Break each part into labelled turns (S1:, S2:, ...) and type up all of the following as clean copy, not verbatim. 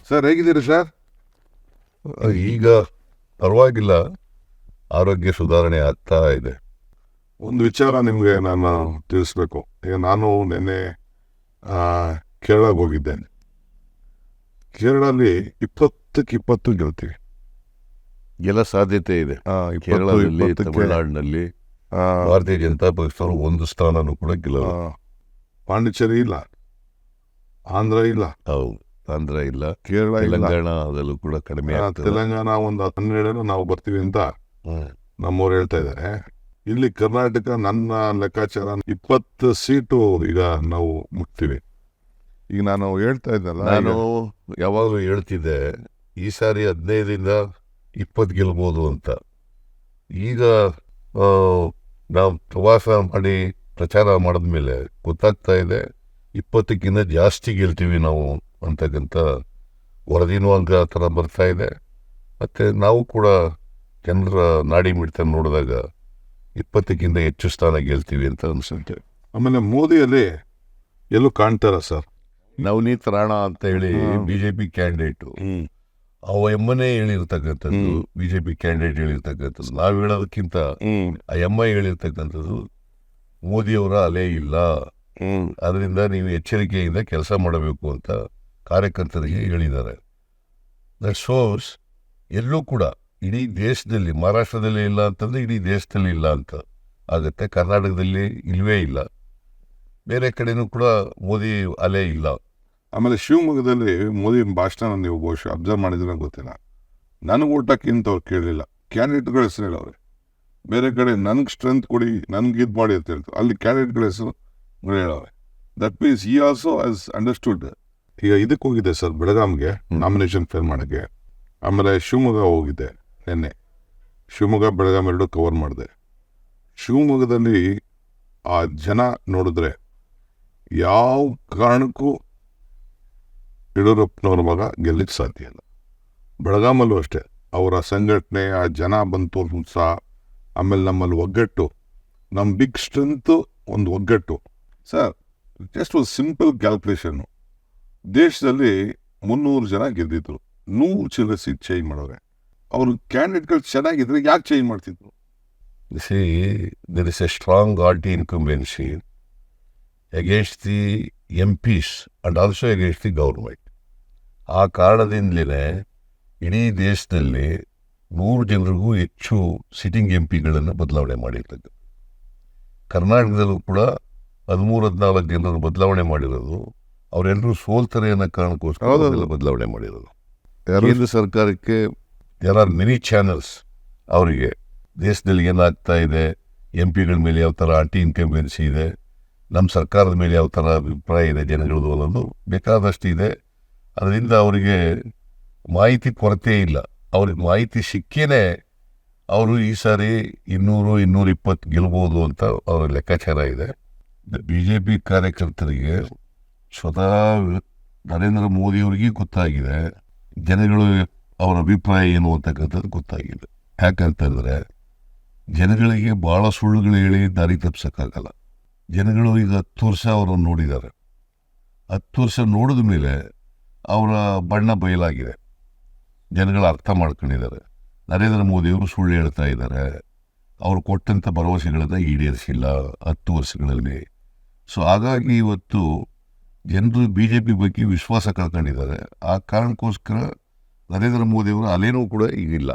S1: Sir ಹೇಗಿದ್ದೀರಿ sir?
S2: ಈಗ ಪರವಾಗಿಲ್ಲ, ಆರೋಗ್ಯ ಸುಧಾರಣೆ ಆಗ್ತಾ ಇದೆ.
S1: ಒಂದು ವಿಚಾರ ನಿಮಗೆ ನಾನು ತಿಳಿಸ್ಬೇಕು. ಈಗ ನಾನು ನಿನ್ನೆ ಕೇರಳಕ್ಕೆ ಹೋಗಿದ್ದೇನೆ. ಕೇರಳಲ್ಲಿ 20-20 ಗೆಲ್ತೀವಿ.
S2: ಎಲ್ಲ ಸಾಧ್ಯತೆ ಇದೆ. ಕೇರಳದಲ್ಲಿ, ತಮಿಳುನಾಡಿನಲ್ಲಿ ಭಾರತೀಯ ಜನತಾ ಪಕ್ಷದವರು ಒಂದು ಸ್ಥಾನನೂ ಕೂಡ ಗೆಲ್ಲಲ್ಲ.
S1: ಪಾಂಡಿಚೇರಿ ಇಲ್ಲ, ಆಂಧ್ರ ಇಲ್ಲ,
S2: ಹೌದು, ಆಂಧ್ರ ಇಲ್ಲ,
S1: ಕೇರಳ ಇಲ್ಲ,
S2: ತೆಲಂಗಾಣದಲ್ಲೂ ಕೂಡ ಕಡಿಮೆ ಆಗ್ತದೆ.
S1: ತೆಲಂಗಾಣ ಒಂದು 12 ನಾವು ಬರ್ತೀವಿ ಅಂತ ನಮ್ಮವ್ರು ಹೇಳ್ತಾ ಇದ್ದಾರೆ. ಇಲ್ಲಿ ಕರ್ನಾಟಕ ನನ್ನ ಲೆಕ್ಕಾಚಾರ 20 ಸೀಟು ಈಗ ನಾವು ಮುಟ್ತೀವಿ. ಈಗ ನಾನು ಹೇಳ್ತಾ ಇದ್ದಲ್ಲ,
S2: ನಾನು ಯಾವಾಗಲೂ ಹೇಳ್ತಿದ್ದೆ ಈ ಸಾರಿ 15-20 ಗೆಲ್ಬೋದು ಅಂತ. ಈಗ ನಾವು ಪ್ರವಾಸ ಮಾಡಿ ಪ್ರಚಾರ ಮಾಡಿದ್ಮೇಲೆ ಗೊತ್ತಾಗ್ತಾ ಇದೆ 20ಕ್ಕಿಂತ ಜಾಸ್ತಿ ಗೆಲ್ತೀವಿ ನಾವು ಅಂತಕ್ಕಂಥ ವರದಿನೂ ಹಂಗೆ ಆ ಥರ ಬರ್ತಾ ಇದೆ. ಮತ್ತು ನಾವು ಕೂಡ ಜನರ ನಾಡಿ ಮಿಡ್ತ ನೋಡಿದಾಗ 20ಕ್ಕಿಂತ ಹೆಚ್ಚು ಸ್ಥಾನ ಗೆಲ್ತೀವಿ ಅಂತ ಅನ್ಸುತ್ತೆ.
S1: ಆಮೇಲೆ ಮೋದಿಯಲ್ಲಿ ಎಲ್ಲೂ ಕಾಣ್ತಾರ ಸರ್.
S2: ನವನೀತ್ ರಾಣಾ ಅಂತ ಹೇಳಿ ಬಿಜೆಪಿ ಕ್ಯಾಂಡಿಡೇಟು, ಅವ ಎಮ್ಮನೇ ಹೇಳಿರ್ತಕ್ಕಂಥದ್ದು, ಬಿಜೆಪಿ ಕ್ಯಾಂಡಿಡೇಟ್ ಹೇಳಿರ್ತಕ್ಕಂಥದ್ದು. ನಾವು ಹೇಳೋದಕ್ಕಿಂತ ಆ ಎಮ್ಮ ಹೇಳಿರ್ತಕ್ಕಂಥದ್ದು ಮೋದಿಯವರ ಅಲೆ ಇಲ್ಲ, ಅದರಿಂದ ನೀವು ಎಚ್ಚರಿಕೆಯಿಂದ ಕೆಲಸ ಮಾಡಬೇಕು ಅಂತ ಕಾರ್ಯಕರ್ತರಿಗೆ ಹೇಳಿದ್ದಾರೆ. ದಟ್ ಶೋಸ್ ಎಲ್ಲೂ ಕೂಡ ಇಡೀ ದೇಶದಲ್ಲಿ, ಮಹಾರಾಷ್ಟ್ರದಲ್ಲಿ ಇಲ್ಲ ಅಂತಂದರೆ ಇಡೀ ದೇಶದಲ್ಲಿ ಇಲ್ಲ ಅಂತ ಆಗುತ್ತೆ. ಕರ್ನಾಟಕದಲ್ಲಿ ಇಲ್ಲವೇ ಇಲ್ಲ, ಬೇರೆ ಕಡೆನೂ ಕೂಡ ಮೋದಿ ಅಲೆ ಇಲ್ಲ.
S1: ಆಮೇಲೆ ಶಿವಮೊಗ್ಗದಲ್ಲಿ ಮೋದಿ ಭಾಷಣ ನೀವು ಬಹುಶಃ ಅಬ್ಸರ್ವ್ ಮಾಡಿದ್ರೆ ಗೊತ್ತಿಲ್ಲ. ನನಗೆ ಊಟಕ್ಕಿಂತ ಅವ್ರು ಕೇಳಲಿಲ್ಲ, ಕ್ಯಾಂಡಿಡೇಟ್ಗಳ ಹೆಸರು ಹೇಳವ್ರೆ. ಬೇರೆ ಕಡೆ ನನಗೆ ಸ್ಟ್ರೆಂತ್ ಕೊಡಿ, ನನಗೆ ಇದು ಮಾಡಿ ಅಂತ ಹೇಳ್ತಾರೆ, ಅಲ್ಲಿ ಕ್ಯಾಂಡಿಡೇಟ್ಗಳ ಹೆಸರು ಹೇಳವ್ರೆ. ದಟ್ ಮೀನ್ಸ್ ಈ ಆಲ್ಸೋ ಹ್ಯಾಸ್ ಅಂಡರ್ಸ್ಟುಡ್. ಈಗ ಇದಕ್ಕೆ ಹೋಗಿದ್ದೆ ಸರ್, ಬೆಳಗಾಂಗೆ ನಾಮಿನೇಷನ್ ಫೈಲ್ ಮಾಡೋಕ್ಕೆ. ಆಮೇಲೆ ಶಿವಮೊಗ್ಗ ಹೋಗಿದ್ದೆ ನಿನ್ನೆ. ಶಿವಮೊಗ್ಗ ಬೆಳಗಾಂ ಎರಡು ಕವರ್ ಮಾಡಿದೆ. ಶಿವಮೊಗ್ಗದಲ್ಲಿ ಆ ಜನ ನೋಡಿದ್ರೆ ಯಾವ ಕಾರಣಕ್ಕೂ ಯಡಿಯೂರಪ್ಪನವ್ರ ಮಗ ಗೆಲ್ಲಕ್ಕೆ ಸಾಧ್ಯ ಇಲ್ಲ. ಬೆಳಗಾಮಲ್ಲೂ ಅಷ್ಟೇ, ಅವರ ಸಂಘಟನೆ, ಆ ಜನ ಬಂತು ಉತ್ಸಾಹ, ಆಮೇಲೆ ನಮ್ಮಲ್ಲಿ ಒಗ್ಗಟ್ಟು, ನಮ್ಮ ಬಿಗ್ ಸ್ಟ್ರೆಂತು ಒಂದು ಒಗ್ಗಟ್ಟು. ಸರ್, ಜಸ್ಟ್ ಒಂದು ಸಿಂಪಲ್ ಕ್ಯಾಲ್ಕುಲೇಷನ್ನು, ದೇಶದಲ್ಲಿ 300 ಜನ ಗೆದ್ದಿದ್ರು, 100 ಚಿಲ್ಲರೆ ಸೀಟ್ ಚೇಂಜ್ ಮಾಡೋರೆ. ಅವರು ಕ್ಯಾಂಡಿಡೇಟ್ಗಳು ಚೆನ್ನಾಗಿದ್ರೆ ಯಾಕೆ ಚೇಂಜ್ ಮಾಡ್ತಿದ್ರು?
S2: See, there is a strong anti-incumbency against the MPs and also against the government. ಆ ಕಾರಣದಿಂದಲೇ ಇಡೀ ದೇಶದಲ್ಲಿ 100 ಜನರಿಗೂ ಹೆಚ್ಚು ಸಿಟ್ಟಿಂಗ್ MP ಗಳನ್ನು ಬದಲಾವಣೆ ಮಾಡಿರ್ತದೆ. ಕರ್ನಾಟಕದಲ್ಲೂ ಕೂಡ 13-14 ಜನರು ಬದಲಾವಣೆ ಮಾಡಿರೋದು ಅವರೆಲ್ಲರೂ ಸೋಲ್ತಾರೆ ಅನ್ನೋ ಕಾರಣಕ್ಕೋಸ್ಕರ ಬದಲಾವಣೆ ಮಾಡಿರೋದು. ಕೇಂದ್ರ ಸರ್ಕಾರಕ್ಕೆ ದೇರ್ ಆರ್ ಮೆನಿ ಚಾನಲ್ಸ್. ಅವರಿಗೆ ದೇಶದಲ್ಲಿ ಏನಾಗ್ತಾ ಇದೆ, MP ಗಳ ಮೇಲೆ ಯಾವ ಥರ ಆಂಟಿ ಇನ್ಕಂಬೆನ್ಸಿ ಇದೆ, ನಮ್ಮ ಸರ್ಕಾರದ ಮೇಲೆ ಯಾವ ಥರ ಅಭಿಪ್ರಾಯ ಇದೆ ಜನಗಳದು ಅನ್ನೋದು ಬೇಕಾದಷ್ಟು ಇದೆ. ಅದರಿಂದ ಅವರಿಗೆ ಮಾಹಿತಿ ಕೊರತೆ ಇಲ್ಲ. ಅವ್ರಿಗೆ ಮಾಹಿತಿ ಸಿಕ್ಕೇನೆ ಅವರು ಈ ಸಾರಿ 200-220 ಗೆಲ್ಬೋದು ಅಂತ ಅವರ ಲೆಕ್ಕಾಚಾರ ಇದೆ. BJP ಕಾರ್ಯಕರ್ತರಿಗೆ ಸ್ವತಃ ನರೇಂದ್ರ ಮೋದಿಯವರಿಗೆ ಗೊತ್ತಾಗಿದೆ, ಜನಗಳು ಅವರ ಅಭಿಪ್ರಾಯ ಏನು ಅಂತಕ್ಕಂಥದ್ದು ಗೊತ್ತಾಗಿದೆ. ಯಾಕಂತಂದರೆ ಜನಗಳಿಗೆ ಭಾಳ ಸುಳ್ಳುಗಳು ಹೇಳಿ ದಾರಿ ತಪ್ಪಿಸೋಕ್ಕಾಗಲ್ಲ. ಜನಗಳು ಈಗ 10 ವರ್ಷ ಅವರನ್ನು ನೋಡಿದ್ದಾರೆ. 10 ವರ್ಷ ನೋಡಿದ ಮೇಲೆ ಅವರ ಬಣ್ಣ ಬಯಲಾಗಿದೆ, ಜನಗಳು ಅರ್ಥ ಮಾಡ್ಕೊಂಡಿದ್ದಾರೆ. ನರೇಂದ್ರ ಮೋದಿಯವರು ಸುಳ್ಳು ಹೇಳ್ತಾ ಇದ್ದಾರೆ, ಅವರು ಕೊಟ್ಟಂಥ ಭರವಸೆಗಳನ್ನು ಈಡೇರಿಸಿಲ್ಲ 10 ವರ್ಷಗಳಲ್ಲಿ. ಸೊ ಹಾಗಾಗಿ ಇವತ್ತು ಜನರು BJP ಬಗ್ಗೆ ವಿಶ್ವಾಸ ಕಳ್ಕೊಂಡಿದ್ದಾರೆ. ಆ ಕಾರಣಕ್ಕೋಸ್ಕರ ನರೇಂದ್ರ ಮೋದಿಯವರ ಅಲೆನೂ ಕೂಡ ಈಗಿಲ್ಲ.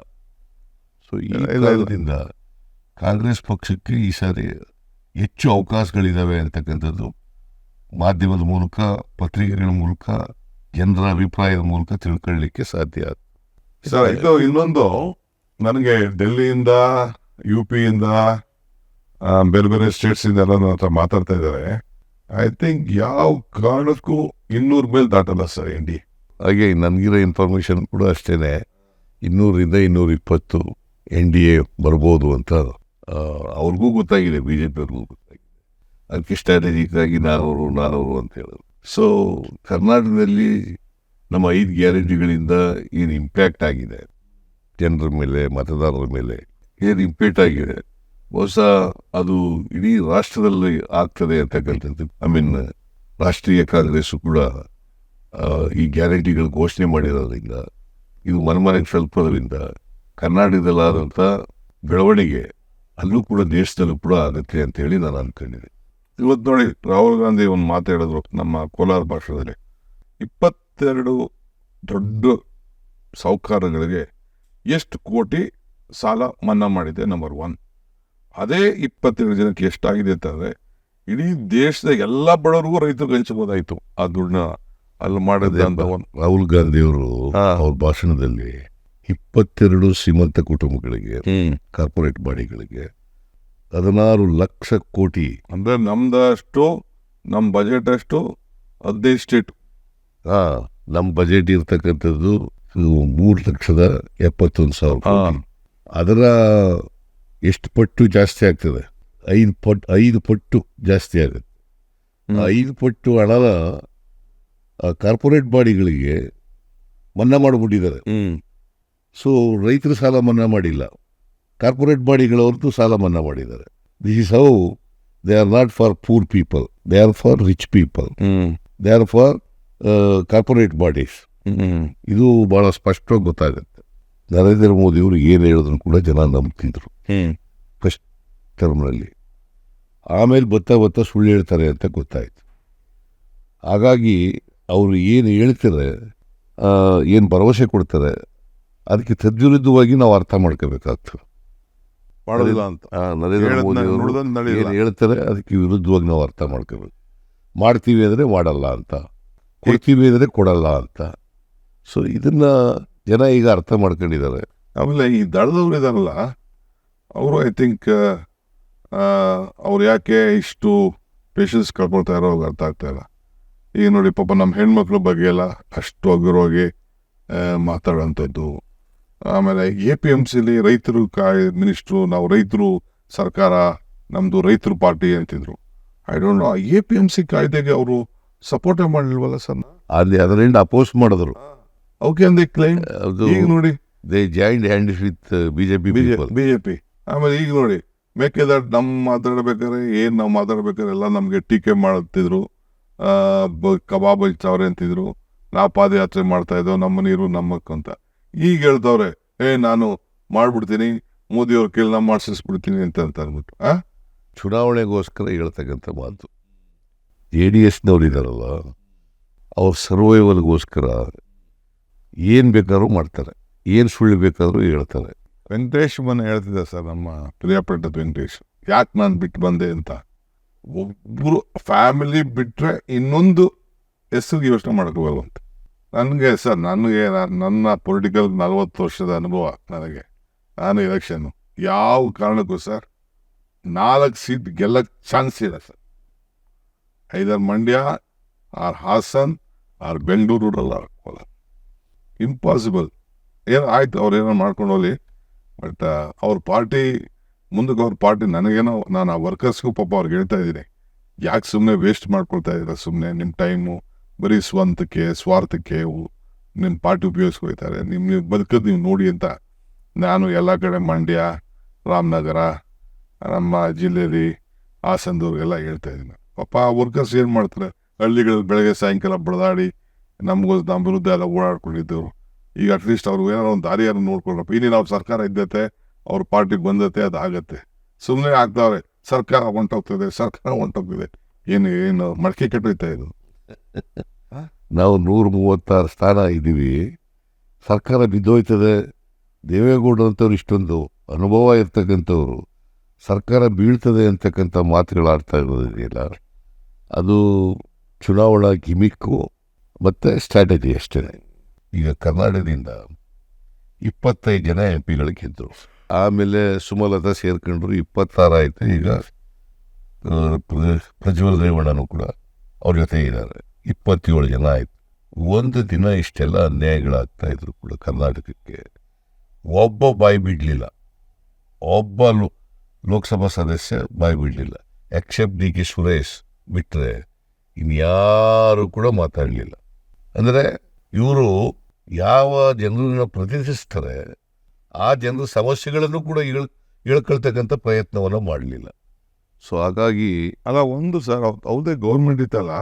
S2: ಸೊ ಈ ಕಾರಣದಿಂದ ಕಾಂಗ್ರೆಸ್ ಪಕ್ಷಕ್ಕೆ ಈ ಸಾರಿ ಹೆಚ್ಚು ಅವಕಾಶಗಳಿದ್ದಾವೆ ಅಂತಕ್ಕಂಥದ್ದು ಮಾಧ್ಯಮದ ಮೂಲಕ, ಪತ್ರಿಕೆಗಳ ಮೂಲಕ, ಜನರ ಅಭಿಪ್ರಾಯದ ಮೂಲಕ ತಿಳ್ಕೊಳ್ಳಲಿಕ್ಕೆ ಸಾಧ್ಯ.
S1: ಸರ್, ಇದು ಇನ್ನೊಂದು, ನನಗೆ ಡೆಲ್ಲಿಯಿಂದ, UP-ಯಿಂದ, ಬೇರೆ ಬೇರೆ ಸ್ಟೇಟ್ಸಿಂದ ಎಲ್ಲ ನನ್ನ ಹತ್ರ ಮಾತಾಡ್ತಾ ಇದ್ದಾರೆ. ಐ ಥಿಂಕ್ ಯಾವ ಕಾರಣಕ್ಕೂ 200 ಮೇಲೆ ದಾಟಲ್ಲ ಸರ್ ND.
S2: ಹಾಗೆ ನನಗಿರೋ ಇನ್ಫಾರ್ಮೇಷನ್ ಕೂಡ ಅಷ್ಟೇ, 200-220 NDA ಬರ್ಬೋದು ಅಂತ ಅವ್ರಿಗೂ ಗೊತ್ತಾಗಿದೆ, BJP ಅವ್ರಿಗೂ ಗೊತ್ತಾಗಿದೆ. ಅದಕ್ಕೆ ಸ್ಟ್ರಾಟಜಿಕ್ಕಾಗಿ 400 ಅಂತ ಹೇಳೋದು. ಸೊ ಕರ್ನಾಟಕದಲ್ಲಿ ನಮ್ಮ 5 ಗ್ಯಾರಂಟಿಗಳಿಂದ ಏನು ಇಂಪ್ಯಾಕ್ಟ್ ಆಗಿದೆ ಜನರ ಮೇಲೆ, ಮತದಾರರ ಮೇಲೆ ಏನು ಇಂಪ್ಯಾಕ್ಟ್ ಆಗಿದೆ, ಬಹುಶಃ ಅದು ಇಡೀ ರಾಷ್ಟ್ರದಲ್ಲಿ ಆಗ್ತದೆ ಅಂತಕ್ಕಂಥದ್ದು. ರಾಷ್ಟ್ರೀಯ ಕಾಂಗ್ರೆಸ್ಸು ಕೂಡ ಈ ಗ್ಯಾರಂಟಿಗಳು ಘೋಷಣೆ ಮಾಡಿರೋದ್ರಿಂದ, ಇದು ಮನೆಗೆ ತಲುಪೋದ್ರಿಂದ ಕರ್ನಾಟಕದಲ್ಲಾದಂಥ ಬೆಳವಣಿಗೆ ಅಲ್ಲೂ ಕೂಡ ದೇಶದಲ್ಲೂ ಕೂಡ ಆಗುತ್ತೆ ಅಂತ ಹೇಳಿ ನಾನು ಅಂದ್ಕೊಂಡಿದ್ದೆ.
S1: ಇವತ್ತು ನೋಡಿ ರಾಹುಲ್ ಗಾಂಧಿ ಒಂದು ಮಾತು ಹೇಳಿದ್ರು ನಮ್ಮ ಕೋಲಾರ ಭಾಷೆಯಲ್ಲಿ, 22 ದೊಡ್ಡ ಸಾಹುಕಾರಗಳಿಗೆ ಎಷ್ಟು ಕೋಟಿ ಸಾಲ ಮನ್ನಾ ಮಾಡಿದೆ ನಂಬರ್ 1. ಅದೇ 22 ಜನಕ್ಕೆ ಎಷ್ಟಾಗಿದೆ ಅಂತಂದರೆ ಇಡೀ ದೇಶದ ಎಲ್ಲ ಬಡವರಿಗೂ ರೈತರು ಹಂಚಬಹುದಾಯಿತು ಆ ದುಡ್ಡನ್ನ ಅಲ್ಲಿ ಮಾಡಿದೆ ಅಂತ
S2: ರಾಹುಲ್ ಗಾಂಧಿಯವರು ಅವ್ರ ಭಾಷಣದಲ್ಲಿ 22 ಶ್ರೀಮಂತ ಕುಟುಂಬಗಳಿಗೆ, ಕಾರ್ಪೊರೇಟ್ ಬಾಡಿಗಳಿಗೆ 16 ಲಕ್ಷ ಕೋಟಿ,
S1: ಅಂದರೆ ನಮ್ದಷ್ಟು ನಮ್ಮ ಬಜೆಟ್ ಅಷ್ಟು 15 ಸ್ಟೇಟ್.
S2: ನಮ್ಮ ಬಜೆಟ್ ಇರ್ತಕ್ಕಂಥದ್ದು 3,71,000 ಕೋಟಿ. ಅದರ ಎಷ್ಟು ಪಟ್ಟು ಜಾಸ್ತಿ ಆಗ್ತದೆ? 5 ಪಟ್ಟು ಜಾಸ್ತಿ ಆಗುತ್ತೆ. 5 ಪಟ್ಟು ಹಣನ ಕಾರ್ಪೊರೇಟ್ ಬಾಡಿಗಳಿಗೆ ಮನ್ನಾ ಮಾಡಿಬಿಟ್ಟಿದ್ದಾರೆ. ಸೊ ರೈತರ ಸಾಲ ಮನ್ನಾ ಮಾಡಿಲ್ಲ, ಕಾರ್ಪೊರೇಟ್ ಬಾಡಿಗಳವ್ರದ್ದು ಸಾಲ ಮನ್ನಾ ಮಾಡಿದ್ದಾರೆ. This is how they are not for poor people, they are for rich people, they are for corporate bodies. ಇದು ಭಾಳ ಸ್ಪಷ್ಟವಾಗಿ ಗೊತ್ತಾಗುತ್ತೆ. ನರೇಂದ್ರ ಮೋದಿಯವರು ಏನು ಹೇಳಿದ್ರು ಕೂಡ ಜನ ನಂಬ್ತಿದ್ರು ಫಸ್ಟ್ ಟರ್ಮ್ನಲ್ಲಿ. ಆಮೇಲೆ ಬತ್ತಾ ಸುಳ್ಳು ಹೇಳ್ತಾರೆ ಅಂತ ಗೊತ್ತಾಯ್ತು. ಹಾಗಾಗಿ ಅವರು ಏನು ಹೇಳ್ತಾರೆ, ಏನು ಭರವಸೆ ಕೊಡ್ತಾರೆ, ಅದಕ್ಕೆ ತದ್ವಿರುದ್ಧವಾಗಿ ನಾವು ಅರ್ಥ ಮಾಡ್ಕೋಬೇಕಾಗ್ತದೆ.
S1: ಮಾಡೋದಿಲ್ಲ ಅಂತ
S2: ನರೇಂದ್ರ ಮೋದಿ ಅವರು ಏನು ಹೇಳ್ತಾರೆ ಅದಕ್ಕೆ ವಿರುದ್ಧವಾಗಿ ನಾವು ಅರ್ಥ ಮಾಡ್ಕೋಬೇಕು. ಮಾಡ್ತೀವಿ ಅಂದರೆ ಮಾಡಲ್ಲ ಅಂತ, ಕೊಡ್ತೀವಿ ಅಂದರೆ ಕೊಡಲ್ಲ ಅಂತ. ಸೊ ಇದನ್ನು ಜನ ಈಗ ಅರ್ಥ ಮಾಡ್ಕೊಂಡಿದ್ದಾರೆ.
S1: ಆಮೇಲೆ ಈ ದಳದವ್ರು ಇದಾರಲ್ಲ, ಅವರು ಐ ಥಿಂಕ್ ಅವ್ರು ಯಾಕೆ ಇಷ್ಟು ಪೇಷನ್ಸ್ ಕಳ್ಕೊಳ್ತಾ ಇರೋ ಅರ್ಥ ಆಗ್ತಾ ಇಲ್ಲ. ಈಗ ನೋಡಿ ಪಾಪ ನಮ್ಮ ಹೆಣ್ಮಕ್ಳ ಬಗ್ಗೆ ಎಲ್ಲ ಅಷ್ಟು ಹಗುರವಾಗಿ ಮಾತಾಡೋಂಥದ್ದು. ಆಮೇಲೆ APMCಲಿ ರೈತರು ಮಿನಿಸ್ಟ್ರು, ನಾವು ರೈತರು ಸರ್ಕಾರ, ನಮ್ಮದು ರೈತರು ಪಾರ್ಟಿ ಅಂತಿದ್ರು. ಐ ಡೋಂಟ್ ನೋ, APMC ಕಾಯ್ದೆಗೆ ಅವರು ಸಪೋರ್ಟೇ ಮಾಡಲಿಲ್ವಲ್ಲ ಸರ್?
S2: ಅದರಿಂದ ಅಪೋಸ್ ಮಾಡಿದ್ರು.
S1: ಓಕೆ ಅಂದೆ ಕ್ಲೈಮ್. ಈಗ ನೋಡಿ
S2: they joint hands with BJP.
S1: ಆಮೇಲೆ ಈಗ ನೋಡಿ ಮೇಕೆದಾಟು ನಾವು ಮಾತಾಡ್ಬೇಕಾದ್ರೆ ಎಲ್ಲ ನಮಗೆ ಟೀಕೆ ಮಾಡುತ್ತಿದ್ರು. ಕಬಾಬ್ ಹಚ್ಚಾವ್ರೆ ಅಂತಿದ್ರು, ನಾವು ಪಾದಯಾತ್ರೆ ಮಾಡ್ತಾ ಇದ್ದೋ, ನಮ್ಮ ನೀರು ನಮ್ಮಕ್ಕು ಅಂತ. ಈಗ ಹೇಳ್ತವ್ರೆ ನಾನು ಮಾಡ್ಬಿಡ್ತೀನಿ, ಮೋದಿಯವ್ರ ಕೇಳಿ ನಾವು ಮಾಡಿಸ್ಬಿಡ್ತೀನಿ ಅಂತ ಅಂದ್ಬಿಟ್ಟು
S2: ಚುನಾವಣೆಗೋಸ್ಕರ ಹೇಳ್ತಕ್ಕಂಥ ಮಾತು. JDSನವ್ರು ಇದ್ದಾರಲ್ಲ, ಅವ್ರ ಸರ್ವೈವಲ್ಗೋಸ್ಕರ ಏನು ಬೇಕಾದ್ರೂ ಮಾಡ್ತಾರೆ, ಏನು ಸುಳ್ಳು ಬೇಕಾದರೂ ಹೇಳ್ತಾರೆ.
S1: ವೆಂಕಟೇಶ್ ಹೇಳ್ತಿದ್ದೆ ಸರ್, ನಮ್ಮ ಪ್ರಿಯಪಟ್ಟದ ವೆಂಕಟೇಶ್, ಯಾಕೆ ನಾನು ಬಿಟ್ಟು ಬಂದೆ ಅಂತ. ಒಬ್ಬರು ಫ್ಯಾಮಿಲಿ ಬಿಟ್ಟರೆ ಇನ್ನೊಂದು ಹೆಸರಿಗೆ ಯೋಚನೆ ಮಾಡೋಕ್ಕೋಗಲ್ಲ ಅಂತ. ನನಗೆ ಸರ್, ನನ್ನ ಪೊಲಿಟಿಕಲ್ 40 ವರ್ಷದ ಅನುಭವ ನನಗೆ, ನಾನು ಎಲೆಕ್ಷನ್ನು ಯಾವ ಕಾರಣಕ್ಕೂ ಸರ್ 4 ಸೀಟ್ ಗೆಲ್ಲಕ್ಕೆ ಚಾನ್ಸ್ ಇಲ್ಲ sir. Either Mandya or Hassan or Bengaluru rural. Impossible. ಏನು ಆಯ್ತು, ಅವ್ರೇನೋ ಮಾಡ್ಕೊಂಡು ಹೋಗ್ಲಿ, ಬಟ್ ಅವ್ರ ಪಾರ್ಟಿ ಮುಂದಕ್ಕೆ, ಅವ್ರ ಪಾರ್ಟಿ ನನಗೇನೋ, ನಾನು ಆ ವರ್ಕರ್ಸ್ಗೂ ಪಾಪ ಅವ್ರಿಗೆ ಹೇಳ್ತಾ ಇದ್ದೀನಿ, ಯಾಕೆ ಸುಮ್ಮನೆ ವೇಸ್ಟ್ ಮಾಡ್ಕೊಳ್ತಾ ಇದ್ದೀರ, ಸುಮ್ಮನೆ ನಿಮ್ಮ ಟೈಮು ಬರೀ ಸ್ವಾರ್ಥಕ್ಕೆ ನಿಮ್ಮ ಪಾರ್ಟಿ ಉಪಯೋಗಿಸ್ಕೊಳ್ತಾರೆ, ನೀವು ಬದುಕೋದು ನೀವು ನೋಡಿ ಅಂತ. ನಾನು ಎಲ್ಲ ಕಡೆ ಮಂಡ್ಯ, ರಾಮನಗರ, ನಮ್ಮ ಜಿಲ್ಲೆಯಲ್ಲಿ ಹಾಸನದವ್ರಿಗೆಲ್ಲ ಹೇಳ್ತಾ ಇದ್ದೀನಿ. ಪಾಪ ವರ್ಕರ್ಸ್ ಏನು ಮಾಡ್ತಾರೆ, ಹಳ್ಳಿಗಳಲ್ಲಿ ಬೆಳಗ್ಗೆ ಸಾಯಂಕಾಲ ಬಡದಾಡಿ ನಮ್ಮ ವಿರುದ್ಧ ಎಲ್ಲ ಓಡಾಡ್ಕೊಂಡಿದ್ದವರು. ಈಗ ಅಟ್ಲೀಸ್ಟ್ ಅವ್ರು ಏನಾರು ಒಂದು ದಾರಿಯಾರು ನೋಡ್ಕೊಳ್ರಪ್ಪ. ಇನ್ನೇನು ಅವ್ರ ಸರ್ಕಾರ ಇದ್ದತೆ, ಅವ್ರ ಪಾರ್ಟಿಗೆ ಬಂದತೆ, ಅದು ಆಗತ್ತೆ. ಸುಮ್ಮನೆ ಆಗ್ತಾವ್ರೆ, ಸರ್ಕಾರ ಹೊಂಟೋಗ್ತಿದೆ. ಏನು ಮಡಕೆ ಕೆಟ್ಟೋಯ್ತಾ ಇದು?
S2: ನಾವು 136 ಸ್ಥಾನ ಇದ್ದೀವಿ, ಸರ್ಕಾರ ಬಿದ್ದೋಯ್ತದೆ. ದೇವೇಗೌಡರಂಥವ್ರು ಇಷ್ಟೊಂದು ಅನುಭವ ಇರ್ತಕ್ಕಂಥವ್ರು ಸರ್ಕಾರ ಬೀಳ್ತದೆ ಅಂತಕ್ಕಂಥ ಮಾತುಗಳು ಆಡ್ತಾ ಇರೋದಿದೆಯಲ್ಲ, ಅದು ಚುನಾವಣಾ ಗಿಮಿಕ್ಕು ಮತ್ತು ಸ್ಟ್ರಾಟಜಿ ಅಷ್ಟೇ. ಈಗ ಕರ್ನಾಟಕದಿಂದ 25 ಜನ MP ಗೆದ್ದರು. ಆಮೇಲೆ ಸುಮಲತಾ ಸೇರ್ಕೊಂಡ್ರು, 26 ಆಯಿತು. ಈಗ ಪ್ರಜ್ವಲ್ ರೇವಣ್ಣನೂ ಕೂಡ ಅವ್ರ ಜೊತೆ ಇದ್ದಾರೆ, 27 ಜನ ಆಯಿತು. ಒಂದು ದಿನ ಇಷ್ಟೆಲ್ಲ ಅನ್ಯಾಯಗಳಾಗ್ತಾ ಇದ್ರು ಕೂಡ ಕರ್ನಾಟಕಕ್ಕೆ ಒಬ್ಬ ಬಾಯಿ ಬಿಡಲಿಲ್ಲ, ಒಬ್ಬ ಲೋಕಸಭಾ ಸದಸ್ಯ ಬಾಯಿ ಬಿಡಲಿಲ್ಲ, ಎಕ್ಸೆಪ್ಟ್ DK ಸುರೇಶ್ ಬಿಟ್ಟರೆ ಇನ್ಯಾರು ಕೂಡ ಮಾತಾಡಲಿಲ್ಲ. ಅಂದರೆ ಇವರು ಯಾವ ಜನರನ್ನ ಪ್ರತಿನಿಧಿಸ್ತಾರೆ ಆ ಜನರ ಸಮಸ್ಯೆಗಳನ್ನು ಕೂಡ ಹೇಳ್ಕೊಳ್ತಕ್ಕಂಥ ಪ್ರಯತ್ನವನ್ನು ಮಾಡಲಿಲ್ಲ. ಸೊ ಹಾಗಾಗಿ
S1: ಅಲ್ಲ, ಒಂದು ಸರ್, ಹೌದೇ ಗೌರ್ಮೆಂಟ್ ಇತ್ತಲ್ಲ,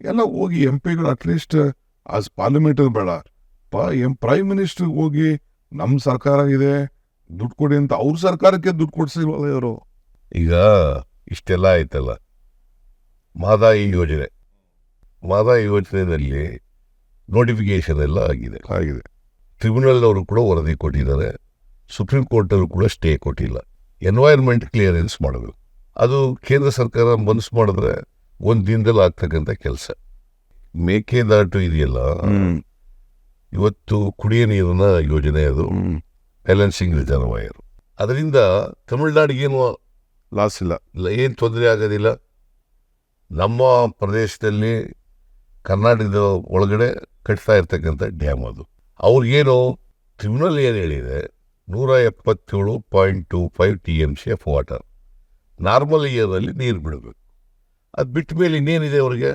S1: ಎಲ್ಲ ಹೋಗಿ MP ಅಟ್ಲೀಸ್ಟ್ ಆಸ್ ಪಾರ್ಲಿಮೆಂಟರಿ ಬೇಡ, ಪ್ರೈಮ್ ಮಿನಿಸ್ಟರ್ ಹೋಗಿ ನಮ್ಮ ಸರ್ಕಾರ ಇದೆ ದುಡ್ಡು ಕೊಡಿ ಅಂತ ಅವ್ರ ಸರ್ಕಾರಕ್ಕೆ ದುಡ್ಡು ಕೊಡ್ಸಿಲ್ವಲ್ಲ ಇವರು.
S2: ಈಗ ಇಷ್ಟೆಲ್ಲ ಆಯ್ತಲ್ಲ, ಮಹದಾಯಿ ಯೋಜನೆಯಲ್ಲಿ ನೋಟಿಫಿಕೇಶನ್ ಎಲ್ಲ ಆಗಿದೆ. ಟ್ರಿಬ್ಯುನಲ್ ಅವರು ಕೂಡ ವರದಿ ಕೊಟ್ಟಿದ್ದಾರೆ, ಸುಪ್ರೀಂ ಕೋರ್ಟಲ್ಲೂ ಕೂಡ ಸ್ಟೇ ಕೊಟ್ಟಿಲ್ಲ. ಎನ್ವೈರ್ಮೆಂಟ್ ಕ್ಲಿಯರೆನ್ಸ್ ಮಾಡಬೇಕು. ಅದು ಕೇಂದ್ರ ಸರ್ಕಾರ ಮನಸ್ಸು ಮಾಡಿದ್ರೆ ಒಂದು ದಿನದಲ್ಲಿ ಆಗ್ತಕ್ಕಂಥ ಕೆಲಸ. ಮೇಕೆದಾಟು ಇದೆಯಲ್ಲ, ಇವತ್ತು ಕುಡಿಯ ನೀರಿನ ಯೋಜನೆ, ಅದು ಬ್ಯಾಲೆನ್ಸಿಂಗ್ ರಿಸರ್ವಾಯರ್. ಅದರಿಂದ ತಮಿಳುನಾಡಿಗೇನು
S1: ಲಾಸ್ ಇಲ್ಲ,
S2: ಏನು ತೊಂದರೆ ಆಗೋದಿಲ್ಲ. ನಮ್ಮ ಪ್ರದೇಶದಲ್ಲಿ ಕರ್ನಾಟಕದ ಒಳಗಡೆ ಕಟ್ತಾ ಇರ್ತಕ್ಕಂಥ ಡ್ಯಾಮ್ ಅದು. ಅವ್ರಿಗೇನು ಟ್ರಿಬ್ಯುನಲ್ ಏನು ಹೇಳಿದೆ, 177.25 TMC ಆಫ್ ವಾಟರ್ ನಾರ್ಮಲ್ ಇಯರ್ನಲ್ಲಿ ನೀರು ಬಿಡಬೇಕು. ಅದು ಬಿಟ್ಟ ಮೇಲೆ ಇನ್ನೇನಿದೆ ಅವ್ರಿಗೆ?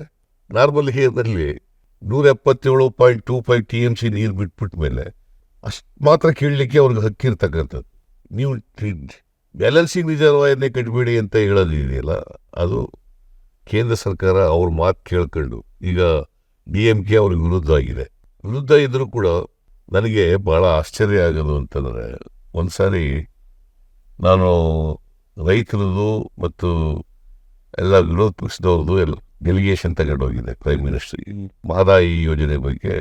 S2: ನಾರ್ಮಲ್ ಇಯರ್ನಲ್ಲಿ 177.25 TMC ನೀರು ಬಿಟ್ಬಿಟ್ಟ ಮೇಲೆ ಅಷ್ಟು ಮಾತ್ರ ಕೇಳಲಿಕ್ಕೆ ಅವ್ರಿಗೆ ಹಕ್ಕಿರ್ತಕ್ಕಂಥದ್ದು. ನೀವು ಬ್ಯಾಲೆನ್ಸಿಂಗ್ ರಿಸರ್ವಾಯರ್ನೇ ಕಟ್ಟಬೇಡಿ ಅಂತ ಹೇಳೋದಿದೆಯಲ್ಲ, ಅದು ಕೇಂದ್ರ ಸರ್ಕಾರ ಅವ್ರ ಮಾತು ಕೇಳ್ಕೊಂಡು ಈಗ DMK ಅವ್ರಿಗೆ ವಿರುದ್ಧ ಇದ್ದರೂ ಕೂಡ ನನಗೆ ಭಾಳ ಆಶ್ಚರ್ಯ ಆಗೋದು ಅಂತಂದರೆ, ಒಂದು ಸಾರಿ ನಾನು ರೈತರದ್ದು ಮತ್ತು ಎಲ್ಲ ವಿರೋಧ ಪಕ್ಷದವ್ರದ್ದು ಎಲ್ಲ ಡೆಲಿಗೇಷನ್ ತಗೊಂಡೋಗಿದೆ ಪ್ರೈಮ್ ಮಿನಿಸ್ಟ್ರಿಗೆ. ಮಹದಾಯಿ ಯೋಜನೆ ಬಗ್ಗೆ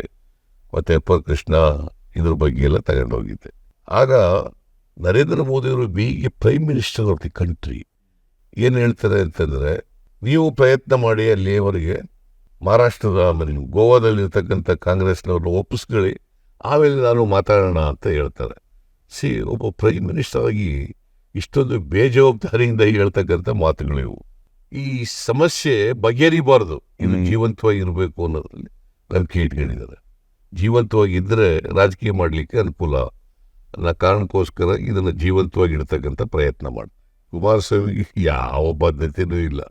S2: ಮತ್ತು ಅಪ್ಪರ್ ಕೃಷ್ಣ ಇದ್ರ ಬಗ್ಗೆ ಎಲ್ಲ ತಗೊಂಡೋಗಿದ್ದೆ. ಆಗ ನರೇಂದ್ರ ಮೋದಿಯವರು prime minister of the country ಏನು ಹೇಳ್ತಾರೆ ಅಂತಂದರೆ, ನೀವು ಪ್ರಯತ್ನ ಮಾಡಿ ಅಲ್ಲಿಯವರೆಗೆ ಮಹಾರಾಷ್ಟ್ರದ ಆಮೇಲೆ ಗೋವಾದಲ್ಲಿರ್ತಕ್ಕಂಥ ಕಾಂಗ್ರೆಸ್ನವ್ರನ್ನ ಒಪ್ಪಿಸ್ಕೊಳ್ಳಿ, ಆಮೇಲೆ ನಾನು ಮಾತಾಡೋಣ ಅಂತ ಹೇಳ್ತಾರೆ. ಒಬ್ಬ ಪ್ರೈಮ್ ಮಿನಿಸ್ಟರ್ ಆಗಿ ಇಷ್ಟೊಂದು ಬೇಜವಾಬ್ದಾರಿಯಿಂದ ಹೇಳ್ತಕ್ಕಂಥ ಮಾತುಗಳಿವು. ಈ ಸಮಸ್ಯೆ ಬಗೆಹರಿಬಾರ್ದು, ಇದು ಜೀವಂತವಾಗಿರಬೇಕು ಅನ್ನೋದ್ರಲ್ಲಿ ನಂಬಿಕೆ ಇಟ್ಕೊಂಡಿದ್ದಾರೆ. ಜೀವಂತವಾಗಿದ್ದರೆ ರಾಜಕೀಯ ಮಾಡಲಿಕ್ಕೆ ಅನುಕೂಲ ಅನ್ನೋ ಕಾರಣಕ್ಕೋಸ್ಕರ ಇದನ್ನು ಜೀವಂತವಾಗಿ ಇಡ್ತಕ್ಕಂಥ ಪ್ರಯತ್ನ ಮಾಡಿ. ಕುಮಾರಸ್ವಾಮಿಗೆ ಯಾವ ಬದ್ಧತೆಯೂ ಇಲ್ಲ.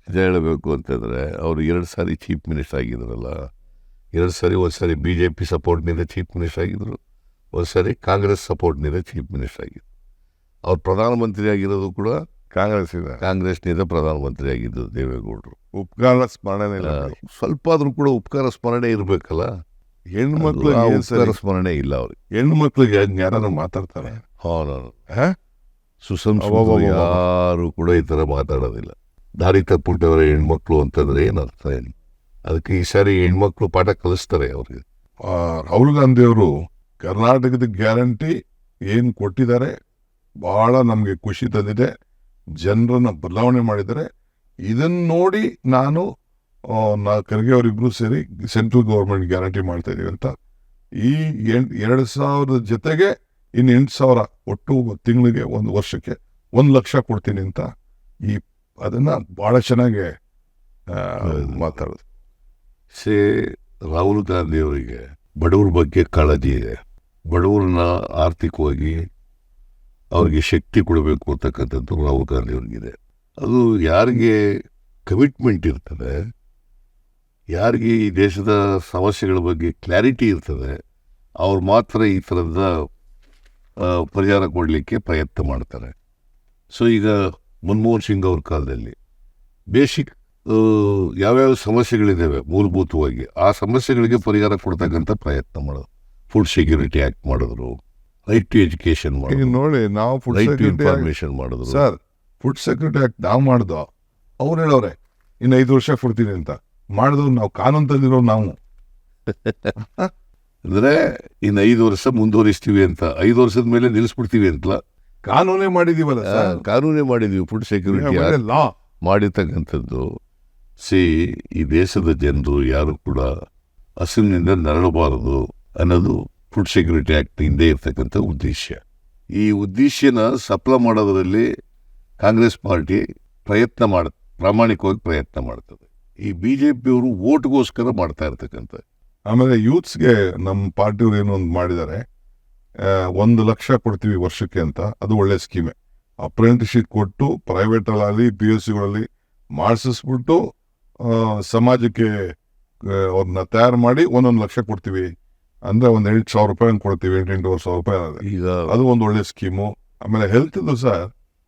S2: ನಿಜ ಹೇಳಬೇಕು ಅಂತಂದರೆ, ಅವರು 2 ಸಾರಿ ಚೀಫ್ ಮಿನಿಸ್ಟರ್ ಆಗಿದ್ರಲ್ಲ, 2 ಸಾರಿ, ಒಂದು ಸಾರಿ BJP ಸಪೋರ್ಟ್ನಿಂದ ಚೀಫ್ ಮಿನಿಸ್ಟರ್ ಆಗಿದ್ದರು, ಒಂದು ಸಾರಿ ಕಾಂಗ್ರೆಸ್ ಸಪೋರ್ಟ್ನಿಂದ ಚೀಫ್ ಮಿನಿಸ್ಟರ್ ಆಗಿದ್ದರು. ಅವ್ರು ಪ್ರಧಾನಮಂತ್ರಿ ಆಗಿರೋದು ಕೂಡ ಕಾಂಗ್ರೆಸ್ನಿಂದ ಪ್ರಧಾನಮಂತ್ರಿ ಆಗಿದ್ದು ದೇವೇಗೌಡರು.
S1: ಉಪಕಾರ ಸ್ಮರಣೆ ಇಲ್ಲ,
S2: ಸ್ವಲ್ಪ ಆದರೂ ಕೂಡ ಉಪಕಾರ ಸ್ಮರಣೆ ಇರಬೇಕಲ್ಲ.
S1: ಹೆಣ್ಮಕ್ಳು
S2: ಉಪಕಾರ ಸ್ಮರಣೆ ಇಲ್ಲ ಅವ್ರಿಗೆ.
S1: ಹೆಣ್ಮಕ್ಳಿಗೆ ಯಾರು ಮಾತಾಡ್ತಾರೆ?
S2: ಸುಸಂಸ್ಕೃತರು ಯಾರು ಕೂಡ ಈ ಥರ ಮಾತಾಡೋದಿಲ್ಲ. ದಾರಿ ತಪ್ಪಿಟ್ಟವರ ಹೆಣ್ಮಕ್ಳು ಅಂತಂದ್ರೆ ಏನು ಅರ್ಥ ಏನು? ಅದಕ್ಕೆ ಈ ಸಾರಿ ಹೆಣ್ಮಕ್ಳು ಪಾಠ ಕಲಿಸ್ತಾರೆ ಅವ್ರಿಗೆ.
S1: ರಾಹುಲ್ ಗಾಂಧಿ ಅವರು ಕರ್ನಾಟಕದ ಗ್ಯಾರಂಟಿ ಏನು ಕೊಟ್ಟಿದ್ದಾರೆ, ಬಹಳ ನಮಗೆ ಖುಷಿ ತಂದಿದೆ. ಜನರನ್ನ ಬದಲಾವಣೆ ಮಾಡಿದ್ದಾರೆ. ಇದನ್ನು ನೋಡಿ ನಾನು ಖರ್ಗೆ ಅವರಿಬ್ರು ಸೇರಿ ಸೆಂಟ್ರಲ್ ಗೌರ್ಮೆಂಟ್ ಗ್ಯಾರಂಟಿ ಮಾಡ್ತಾ ಇದೀವಿ ಅಂತ. ಈ 2,000 ಜೊತೆಗೆ ಇನ್ನು 8,000 ಒಟ್ಟು ತಿಂಗಳಿಗೆ, ಒಂದು ವರ್ಷಕ್ಕೆ 1 ಲಕ್ಷ ಕೊಡ್ತೀನಿ ಅಂತ ಅದನ್ನ ಬಹಳ ಚೆನ್ನಾಗಿ ಮಾತಾಡೋದು.
S2: ರಾಹುಲ್ ಗಾಂಧಿ ಅವರಿಗೆ ಬಡವ್ರ ಬಗ್ಗೆ ಕಾಳಜಿ ಇದೆ. ಬಡವ್ರನ್ನ ಆರ್ಥಿಕವಾಗಿ ಅವ್ರಿಗೆ ಶಕ್ತಿ ಕೊಡಬೇಕು ಅಂತಕ್ಕಂಥದ್ದು ರಾಹುಲ್ ಗಾಂಧಿ ಅವ್ರಿಗಿದೆ. ಅದು ಯಾರಿಗೆ ಕಮಿಟ್ಮೆಂಟ್ ಇರ್ತದೆ, ಯಾರಿಗೆ ಈ ದೇಶದ ಸಮಸ್ಯೆಗಳ ಬಗ್ಗೆ ಕ್ಲಾರಿಟಿ ಇರ್ತದೆ, ಅವ್ರು ಮಾತ್ರ ಈ ಥರದ ಪರಿಹಾರ ಕೊಡಲಿಕ್ಕೆ ಪ್ರಯತ್ನ ಮಾಡ್ತಾರೆ. ಈಗ ಮನಮೋಹನ್ ಸಿಂಗ್ ಅವ್ರ ಕಾಲದಲ್ಲಿ ಬೇಸಿಕ್ ಯಾವ್ಯಾವ ಸಮಸ್ಯೆಗಳಿದ್ದಾವೆ ಮೂಲಭೂತವಾಗಿ, ಆ ಸಮಸ್ಯೆಗಳಿಗೆ ಪರಿಹಾರ ಕೊಡ್ತಕ್ಕಂಥ ಪ್ರಯತ್ನ ಮಾಡೋದು. ಫುಡ್ ಸೆಕ್ಯೂರಿಟಿ ಆ್ಯಕ್ಟ್ ಮಾಡಿದ್ರು, ರೈಟ್ ಟು ಎಜುಕೇಶನ್ ಮಾಡಿದ್ರು,
S1: ನೋಡಿ ನಾವು
S2: ರೈಟ್ ಟು ಇನ್ಫಾರ್ಮೇಶನ್ ಮಾಡಿದ್ರು.
S1: ಸರ್, ಫುಡ್ ಸೆಕ್ಯೂರಿಟಿ ಆ್ಯಕ್ಟ್ ನಾವು ಮಾಡ್ದೋ, ಅವ್ರು ಹೇಳೋರೆ ಇನ್ನು 5 ವರ್ಷ ಕೊಡ್ತೀನಿ ಅಂತ. ಮಾಡಿದ್ರು ನಾವು, ಕಾನೂನು ತಂದಿರೋ ನಾವು.
S2: ಅಂದರೆ ಇನ್ನು 5 ವರ್ಷ ಮುಂದುವರಿಸ್ತೀವಿ ಅಂತ, 5 ವರ್ಷದ ಮೇಲೆ ನಿಲ್ಲಿಸ್ಬಿಡ್ತೀವಿ ಅಂತ
S1: ಕಾನೂನೇ ಮಾಡಿದೀವಲ್ಲ ಸರ್.
S2: ಕಾನೂನೇ ಮಾಡಿದೀವಿ. ಫುಡ್ ಸೆಕ್ಯೂರಿಟಿ
S1: ಲಾ
S2: ಮಾಡಿರ್ತಕ್ಕಂಥದ್ದು. ಈ ದೇಶದ ಜನರು ಯಾರು ಕೂಡ ಹಸಿವಿನಿಂದ ನರಳಬಾರದು ಅನ್ನೋದು ಫುಡ್ ಸೆಕ್ಯೂರಿಟಿ ಆ್ಯಕ್ಟ್ ಹಿಂದೆ ಇರ್ತಕ್ಕಂಥ ಉದ್ದೇಶ. ಈ ಉದ್ದೇಶನ ಸಫಲ ಮಾಡೋದರಲ್ಲಿ ಕಾಂಗ್ರೆಸ್ ಪಾರ್ಟಿ ಪ್ರಾಮಾಣಿಕವಾಗಿ ಪ್ರಯತ್ನ ಮಾಡ್ತದೆ. ಈ BJPಯವರು ಓಟ್ಗೋಸ್ಕರ ಮಾಡ್ತಾ ಇರ್ತಕ್ಕಂಥ.
S1: ಆಮೇಲೆ ಯೂತ್ಸ್ಗೆ ನಮ್ಮ ಪಾರ್ಟಿಯವ್ರು ಏನೋ ಒಂದು ಮಾಡಿದ್ದಾರೆ, 1 ಲಕ್ಷ ಕೊಡ್ತೀವಿ ವರ್ಷಕ್ಕೆ ಅಂತ. ಅದು ಒಳ್ಳೆ ಸ್ಕೀಮೆ. ಅಪ್ರೆಂಟಿಸ್ಶಿಪ್ ಕೊಟ್ಟು ಪ್ರೈವೇಟಲ್ಲಿ PUCಗಳಲ್ಲಿ ಮಾಡಿಸ್ಬಿಟ್ಟು ಸಮಾಜಕ್ಕೆ ಅವ್ರನ್ನ ತಯಾರು ಮಾಡಿ 1 ಲಕ್ಷ ಕೊಡ್ತೀವಿ ಅಂದರೆ ಒಂದು 8,000 ರೂಪಾಯಿ ಕೊಡ್ತೀವಿ, 8,000 ರೂಪಾಯಿ.
S2: ಈಗ
S1: ಅದು ಒಂದು ಒಳ್ಳೆ ಸ್ಕೀಮು. ಆಮೇಲೆ ಹೆಲ್ತ್ದು ಸರ್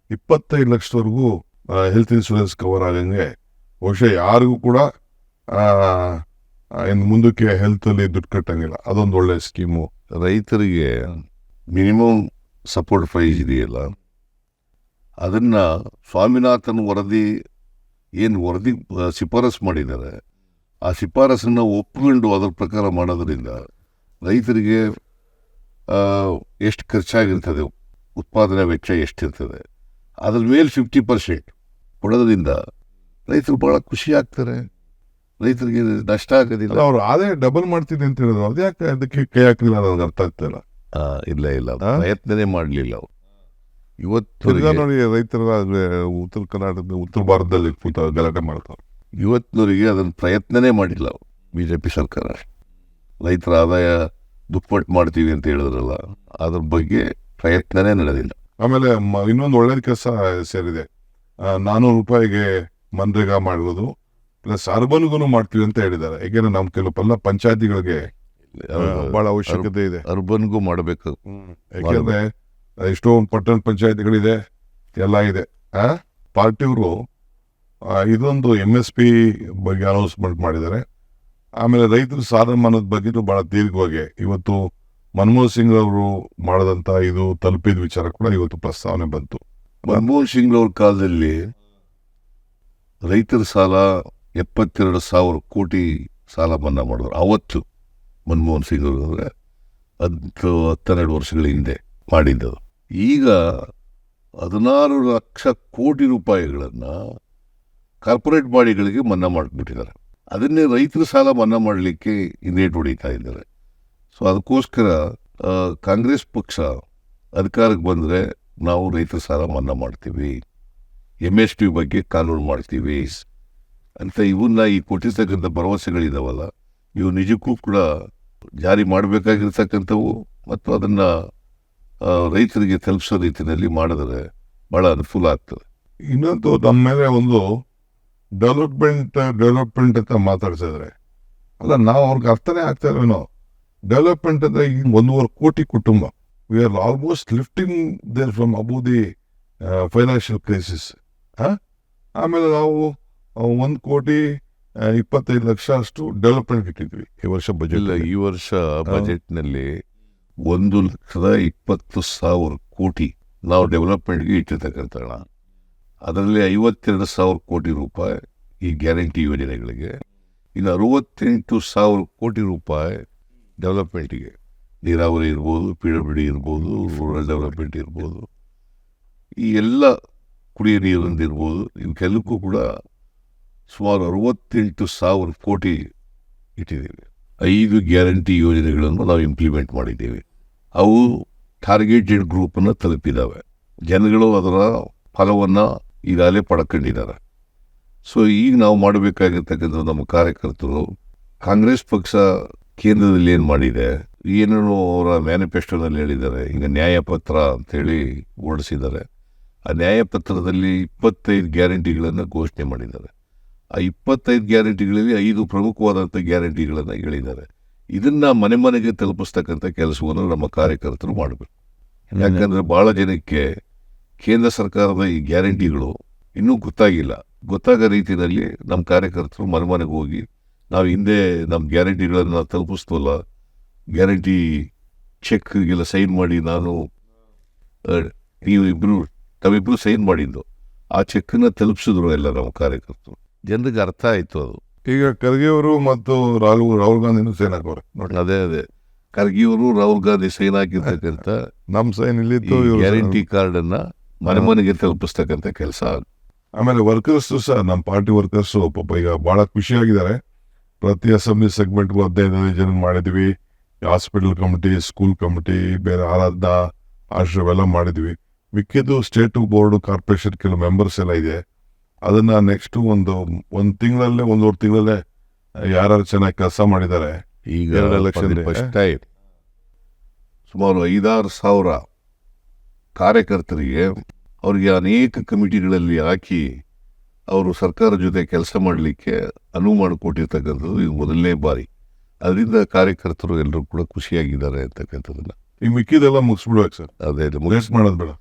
S1: 25 ಲಕ್ಷದವರೆಗೂ ಹೆಲ್ತ್ ಇನ್ಶೂರೆನ್ಸ್ ಕವರ್ ಆಗಂಗೆ ಬಹುಶಃ ಯಾರಿಗೂ ಕೂಡ ಇನ್ನು ಮುಂದಕ್ಕೆ ಹೆಲ್ತಲ್ಲಿ ದುಡ್ಡು ಕಟ್ಟಂಗಿಲ್ಲ. ಅದೊಂದು ಒಳ್ಳೆ ಸ್ಕೀಮು.
S2: ರೈತರಿಗೆ ಮಿನಿಮಮ್ ಸಪೋರ್ಟ್ ಪ್ರೈಸ್ ಇದೆಯಲ್ಲ, ಅದನ್ನು ಸ್ವಾಮಿನಾಥನ್ ವರದಿ ಶಿಫಾರಸು ಮಾಡಿದ್ದಾರೆ. ಆ ಶಿಫಾರಸನ್ನು ಒಪ್ಪಿಕೊಂಡು ಅದರ ಪ್ರಕಾರ ಮಾಡೋದ್ರಿಂದ ರೈತರಿಗೆ ಎಷ್ಟು ಖರ್ಚಾಗಿರ್ತದೆ, ಉತ್ಪಾದನಾ ವೆಚ್ಚ ಎಷ್ಟಿರ್ತದೆ, ಅದ್ರ ಮೇಲೆ 50% ಕೊಡೋದ್ರಿಂದ ರೈತರು ಭಾಳ ಖುಷಿ ಆಗ್ತಾರೆ. ರೈತರಿಗೆ ನಷ್ಟ ಆಗೋದಿಲ್ಲ.
S1: ಅವ್ರು ಆದಾಯ ಡಬಲ್ ಮಾಡ್ತೀನಿ ಅಂತ ಹೇಳಿದ್ರು, ಅದ್ಯಾಕೆ ಅದಕ್ಕೆ ಕೈ ಹಾಕಲಿಲ್ಲ ನನಗೆ ಅರ್ಥ ಆಗ್ತಿಲ್ಲ.
S2: ಇಲ್ಲ ಪ್ರಯತ್ನನೇ ಮಾಡಲಿಲ್ಲ ಅವರು.
S1: ತಿರ್ಗಾ ನೋಡಿ ರೈತರ ಉತ್ತರ ಕರ್ನಾಟಕದ ಉತ್ತರ ಭಾರತದಲ್ಲಿ ಗಲಾಟೆ ಮಾಡ್ತಾರೆ.
S2: ಇವತ್ತಿನವರಿಗೆ ಅದನ್ನು ಪ್ರಯತ್ನನೇ ಮಾಡಿಲ್ಲ ಅವರು. BJP ಸರ್ಕಾರ ರೈತರ ಆದಾಯ ದುಪ್ಪಟ್ಟು ಮಾಡ್ತೀವಿ ಅಂತ ಹೇಳಿದ್ರಲ್ಲ, ಅದ್ರ ಬಗ್ಗೆ ಪ್ರಯತ್ನನೇ ನಡೆದಿಲ್ಲ.
S1: ಆಮೇಲೆ ಇನ್ನೊಂದು ಒಳ್ಳೇದು ಕೆಲಸ ಸೇರಿದೆ, 400 ರೂಪಾಯಿಗೆ ಮನ್ರೇಗಾ ಮಾಡಿರೋದು ಪ್ಲಸ್ ಅರ್ಬನ್ಗೂ ಮಾಡ್ತೀವಿ ಅಂತ ಹೇಳಿದ್ದಾರೆ. ಯಾಕೆಂದ್ರೆ ನಮ್ಮ ಕೆಲವು ಪಂಚಾಯತಿಗಳಿಗೆ ಬಹಳ ಅವಶ್ಯಕತೆ ಇದೆ,
S2: ಅರ್ಬನ್ಗೂ ಮಾಡಬೇಕು.
S1: ಯಾಕೆಂದ್ರೆ ಎಷ್ಟೊಂದು ಪಟ್ಟಣ ಪಂಚಾಯತಿಗಳಿದೆ, ಎಲ್ಲ ಇದೆ. ಪಾರ್ಟಿಯವರು ಇದೊಂದು MSP ಬಗ್ಗೆ ಅನೌನ್ಸ್ಮೆಂಟ್ ಮಾಡಿದ್ದಾರೆ. ಆಮೇಲೆ ರೈತರ ಸಾಲ ಮನ್ನದ ಬಗ್ಗೆನೂ ಬಹಳ ದೀರ್ಘವಾಗಿ ಇವತ್ತು ಮನಮೋಹನ್ ಸಿಂಗ್ ಅವರು ಮಾಡದಂತ ಇದು ತಲುಪಿದ ವಿಚಾರ ಕೂಡ ಇವತ್ತು ಪ್ರಸ್ತಾವನೆ ಬಂತು.
S2: ಮನಮೋಹನ್ ಸಿಂಗ್ ಅವ್ರ ಕಾಲದಲ್ಲಿ ರೈತರ ಸಾಲ 72,000 ಕೋಟಿ ಸಾಲ ಮನ್ನಾ ಮಾಡಿದ್ರು. ಅವತ್ತು ಮನಮೋಹನ್ ಸಿಂಗ್ ಅವರು ಅಂದರೆ 12 ವರ್ಷಗಳ ಹಿಂದೆ ಮಾಡಿದ್ದದು. ಈಗ 16 ಲಕ್ಷ ಕೋಟಿ ರೂಪಾಯಿಗಳನ್ನು ಕಾರ್ಪೊರೇಟ್ ಬಾಡಿಗಳಿಗೆ ಮನ್ನಾ ಮಾಡಿಬಿಟ್ಟಿದ್ದಾರೆ. ಅದನ್ನೇ ರೈತರ ಸಾಲ ಮನ್ನಾ ಮಾಡಲಿಕ್ಕೆ ಹಿಂದೇಟು ಹೊಡಿತಾ ಇದ್ದಾರೆ. ಸೊ ಅದಕ್ಕೋಸ್ಕರ ಕಾಂಗ್ರೆಸ್ ಪಕ್ಷ ಅಧಿಕಾರಕ್ಕೆ ಬಂದರೆ ನಾವು ರೈತರ ಸಾಲ ಮನ್ನಾ ಮಾಡ್ತೀವಿ, MSP ಬಗ್ಗೆ ಕಾನೂನು ಮಾಡ್ತೀವಿ ಅಂತ ಇವನ್ನ ಈ ಕೊಟ್ಟಿರ್ತಕ್ಕಂಥ ಭರವಸೆಗಳಿದಾವಲ್ಲ, ಇವು ನಿಜಕ್ಕೂ ಕೂಡ ಜಾರಿ ಮಾಡಬೇಕಾಗಿರ್ತಕ್ಕಂಥವು ಮತ್ತು ಅದನ್ನು ರೈತರಿಗೆ ತಲುಪಿಸೋ ರೀತಿಯಲ್ಲಿ ಮಾಡಿದ್ರೆ ಭಾಳ ಅನುಕೂಲ ಆಗ್ತದೆ.
S1: ಇನ್ನೊಂದು ನಮ್ಮ ಮೇಲೆ ಒಂದು ಡೆವಲಪ್ಮೆಂಟ್ ಅಂತ ಮಾತಾಡ್ಸಿದ್ರೆ ಅಲ್ಲ, ನಾವು ಅವ್ರಿಗೆ ಅರ್ಥನೇ ಆಗ್ತಾ ಇಲ್ವೇನೋ. ಡೆವಲಪ್ಮೆಂಟ್ ಅಂದರೆ ಈಗ 1.5 ಕೋಟಿ ಕುಟುಂಬ, we are almost lifting there from above the financial crisis. ಆಮೇಲೆ ನಾವು 1,25,00,000 ಅಷ್ಟು ಡೆವಲಪ್ಮೆಂಟ್ ಇಟ್ಟಿದ್ವಿ ಈ ವರ್ಷ ಬಜೆಟ್.
S2: ಇಲ್ಲ, ಈ ವರ್ಷ ಬಜೆಟ್ನಲ್ಲಿ 1,20,000 ಕೋಟಿ ನಾವು ಡೆವಲಪ್ಮೆಂಟ್ಗೆ ಇಟ್ಟಿರ್ತಕ್ಕಂಥ ಹಣ. ಅದರಲ್ಲಿ 52,000 ಕೋಟಿ ರೂಪಾಯಿ ಈ ಗ್ಯಾರಂಟಿ ಯೋಜನೆಗಳಿಗೆ, ಇನ್ನು 68,000 ಕೋಟಿ ರೂಪಾಯಿ ಡೆವಲಪ್ಮೆಂಟಿಗೆ. ನೀರಾವರಿ ಇರ್ಬೋದು, PWD ಇರ್ಬೋದು, ರೂರಲ್ ಡೆವಲಪ್ಮೆಂಟ್ ಇರ್ಬೋದು, ಈ ಎಲ್ಲ ಕುಡಿಯೋ ನೀರಿಂದ ಇರ್ಬೋದು, ಇವಕ್ಕೆಲ್ಲಕ್ಕೂ ಕೂಡ ಸುಮಾರು 68,000 ಕೋಟಿ ಇಟ್ಟಿದ್ದೀವಿ. 5 ಗ್ಯಾರಂಟಿ ಯೋಜನೆಗಳನ್ನು ನಾವು ಇಂಪ್ಲಿಮೆಂಟ್ ಮಾಡಿದ್ದೀವಿ. ಅವು ಟಾರ್ಗೆಟೆಡ್ ಗ್ರೂಪನ್ನು ತಲುಪಿದ್ದಾವೆ. ಜನಗಳು ಅದರ ಫಲವನ್ನು ಈಗಾಗಲೇ ಪಡ್ಕೊಂಡಿದ್ದಾರೆ. ಸೊ ಈಗ ನಾವು ಮಾಡಬೇಕಾಗಿರ್ತಕ್ಕಂಥ ನಮ್ಮ ಕಾರ್ಯಕರ್ತರು, ಕಾಂಗ್ರೆಸ್ ಪಕ್ಷ ಕೇಂದ್ರದಲ್ಲಿ ಏನು ಮಾಡಿದೆ, ಏನೇನು ಅವರ ಮ್ಯಾನಿಫೆಸ್ಟೋನಲ್ಲಿ ಹೇಳಿದ್ದಾರೆ. ಈಗ ನ್ಯಾಯಪತ್ರ ಅಂತೇಳಿ ಹೊರಡಿಸಿದ್ದಾರೆ. ಆ ನ್ಯಾಯಪತ್ರದಲ್ಲಿ 25 ಗ್ಯಾರಂಟಿಗಳನ್ನು ಘೋಷಣೆ ಮಾಡಿದ್ದಾರೆ. ಆ 25 ಗ್ಯಾರಂಟಿಗಳಲ್ಲಿ 5 ಪ್ರಮುಖವಾದಂಥ ಗ್ಯಾರಂಟಿಗಳನ್ನು ಹೇಳಿದ್ದಾರೆ. ಇದನ್ನು ಮನೆ ಮನೆಗೆ ತಲುಪಿಸ್ತಕ್ಕಂಥ ಕೆಲಸವನ್ನು ನಮ್ಮ ಕಾರ್ಯಕರ್ತರು ಮಾಡಬೇಕು. ಯಾಕಂದರೆ ಭಾಳ ಜನಕ್ಕೆ ಕೇಂದ್ರ ಸರ್ಕಾರದ ಈ ಗ್ಯಾರಂಟಿಗಳು ಇನ್ನೂ ಗೊತ್ತಾಗೋ ರೀತಿಯಲ್ಲಿ ನಮ್ಮ ಕಾರ್ಯಕರ್ತರು ಮನೆ ಮನೆಗೆ ಹೋಗಿ, ನಾವು ಹಿಂದೆ ನಮ್ಮ ಗ್ಯಾರಂಟಿಗಳನ್ನು ತಲುಪಿಸ್ತವಲ್ಲ, ಗ್ಯಾರಂಟಿ ಚೆಕ್ಗೆಲ್ಲ ಸೈನ್ ಮಾಡಿ ನಾವಿಬ್ಬರು ಸೈನ್ ಮಾಡಿದ್ದು, ಆ ಚೆಕ್ಕನ್ನು ತಲುಪಿಸಿದ್ರು ಎಲ್ಲ ನಮ್ಮ ಕಾರ್ಯಕರ್ತರು. ಜನರಿಗೆ ಅರ್ಥ ಆಯಿತು ಅದು.
S1: ಈಗ ಖರ್ಗೆ ಅವರು ಮತ್ತು ರಾಹುಲ್ ಗಾಂಧಿನೂ ಸೈನ್ ಹಾಕೋರೆ ನೋಡಿ.
S2: ಅದೇ ಖರ್ಗೆಯವರು ರಾಹುಲ್ ಗಾಂಧಿ ಸೈನ್ ಹಾಕಿರ್ತಕ್ಕಂಥ
S1: ನಮ್ಮ ಸೈನ್ ಇಲ್ಲಿತ್ತು
S2: ಗ್ಯಾರಂಟಿ ಕಾರ್ಡನ್ನು ಮನೆ ಮನೆಗೆ ತಲುಪಿಸ್ತಕ್ಕಂಥ ಕೆಲಸ.
S1: ಆಮೇಲೆ ವರ್ಕರ್ಸು ಸಹ, ನಮ್ಮ ಪಾರ್ಟಿ ವರ್ಕರ್ಸು ಪಾಪ ಈಗ ಭಾಳ ಖುಷಿಯಾಗಿದ್ದಾರೆ. ಪ್ರತಿ ಅಸೆಂಬ್ಲಿ ಸೆಗ್ಮೆಂಟ್ಗೂ 15 ಜನ ಮಾಡಿದ್ವಿ. ಹಾಸ್ಪಿಟಲ್ ಕಮಿಟಿ, ಸ್ಕೂಲ್ ಕಮಿಟಿ, ಬೇರೆ ಆರಾಧನಾ ಆಶ್ರಮ ಎಲ್ಲ ಮಾಡಿದ್ವಿ. ಮಿಕ್ಕಿದ್ದು ಸ್ಟೇಟ್ ಬೋರ್ಡು, ಕಾರ್ಪೊರೇಷನ್ ಕೆಲವು ಮೆಂಬರ್ಸ್ ಎಲ್ಲ ಇದೆ. ಅದನ್ನ ನೆಕ್ಸ್ಟ್ ಒಂದು ತಿಂಗಳಲ್ಲೇ, 1.5 ತಿಂಗಳಲ್ಲೇ ಯಾರು ಚೆನ್ನಾಗಿ ಕೆಲಸ ಮಾಡಿದ್ದಾರೆ.
S2: ಈಗ ಎಲೆಕ್ಷನ್ ಫಸ್ಟ್ ಟೈಮ್ ಸುಮಾರು 5-6 ಸಾವಿರ ಕಾರ್ಯಕರ್ತರಿಗೆ ಅವರಿಗೆ ಅನೇಕ ಕಮಿಟಿಗಳಲ್ಲಿ ಹಾಕಿ ಅವರು ಸರ್ಕಾರ ಜೊತೆ ಕೆಲಸ ಮಾಡಲಿಕ್ಕೆ ಅನುವು ಮಾಡಿಕೊಟ್ಟಿರ್ತಕ್ಕಂಥದ್ದು ಇದು ಮೊದಲನೇ ಬಾರಿ. ಅದರಿಂದ ಕಾರ್ಯಕರ್ತರು ಎಲ್ಲರೂ ಕೂಡ ಖುಷಿಯಾಗಿದ್ದಾರೆ ಅಂತಕ್ಕಂಥದ್ದನ್ನ.
S1: ಈ ಮಿಕ್ಕಿದೆಲ್ಲ ಮುಗಿಸ್ಬಿಡ್ಬೇಕು ಸರ್.
S2: ಅದೇ
S1: ವೇಸ್ಟ್ ಮಾಡೋದು ಬೇಡ.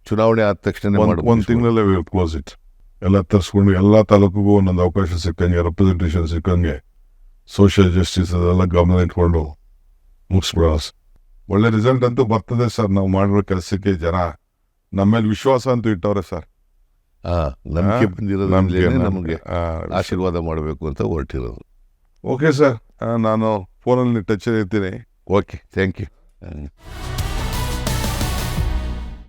S2: ಚುನಾವಣೆ ಆದ ತಕ್ಷಣ
S1: 1 ತಿಂಗಳಲ್ಲೇ ಕ್ಲೋಸ್ ಇಟ್. ಎಲ್ಲ ತರಿಸ್ಕೊಂಡು ಎಲ್ಲ ತಾಲೂಕಿಗೂ ಒಂದೊಂದು ಅವಕಾಶ ಸಿಕ್ಕಂಗೆ, ರೆಪ್ರೆಸೆಂಟೇಷನ್ ಸಿಕ್ಕಂಗೆ ಸೋಷಿಯಲ್ ಜಸ್ಟಿಸ್ ಅದೆಲ್ಲ ಗಮನ ಇಟ್ಕೊಂಡು ಮುಗಿಸ್ಬಿಡೋಣ ಸರ್. ಒಳ್ಳೆ ರಿಸಲ್ಟ್ ಅಂತೂ ಬರ್ತದೆ ಸರ್. ನಾವು ಮಾಡಿರೋ ಕೆಲಸಕ್ಕೆ ಜನ ನಮ್ಮ ಮೇಲೆ ವಿಶ್ವಾಸ ಅಂತೂ ಇಟ್ಟವ್ರೆ ಸರ್.
S2: ನಂಬಿಕೆ ಬಂದಿರೋದ್ರಿಂದಲೇ
S1: ನಮ್ಗೆ-
S2: ನಮಗೆ ಆಶೀರ್ವಾದ ಮಾಡಬೇಕು ಅಂತ ಹೊರಟಿರೋದು.
S1: ಓಕೆ ಸರ್, ನಾನು ಫೋನಲ್ಲಿ ಟಚ್ ಇರ್ತೀನಿ.
S2: Okay, thank you.